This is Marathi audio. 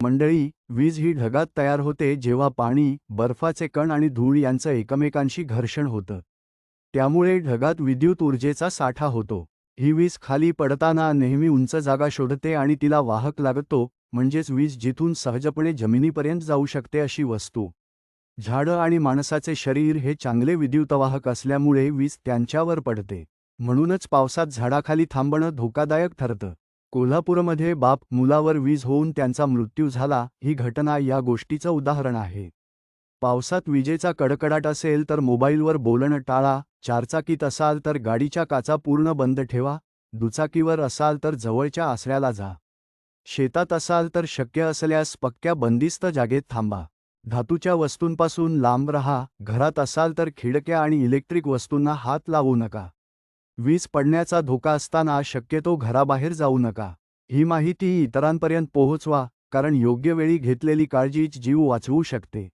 मंडळी, वीज ही ढगात तयार होते जेव्हा पाणी, बर्फाचे कण आणि धूळ यांचं एकमेकांशी घर्षण होतं. त्यामुळे ढगात विद्युत ऊर्जेचा साठा होतो. ही वीज खाली पडताना नेहमी उंच जागा शोधते आणि तिला वाहक लागतो, म्हणजेच वीज जिथून सहजपणे जमिनीपर्यंत जाऊ शकते अशी वस्तू. झाडं आणि माणसाचे शरीर हे चांगले विद्युतवाहक असल्यामुळे वीज त्यांच्यावर पडते. म्हणूनच पावसात झाडाखाली थांबणं धोकादायक ठरतं. कोल्हापूरमध्ये बाप मुलावर वीज होऊन त्यांचा मृत्यू झाला, ही घटना या गोष्टीचं उदाहरण आहे. पावसात विजेचा कडकडाट असेल तर मोबाईलवर बोलणं टाळा, चारचाकीत असाल तर गाडीच्या काचा पूर्ण बंद ठेवा, दुचाकीवर असाल तर जवळच्या आसऱ्याला जा. शेतात असाल तर शक्य असल्यास पक्क्या बंदिस्त जागेत थांबा. धातूच्या वस्तूंपासून लांब रहा, घरात असाल तर खिडक्या आणि इलेक्ट्रिक वस्तूंना हात लावू नका. वीज पडण्याचा धोका असताना शक्यतो घराबाहेर जाऊ नका. ही माहिती इतरांपर्यंत पोहोचवा, कारण योग्य वेळी घेतलेली काळजीच जीव वाचवू शकते.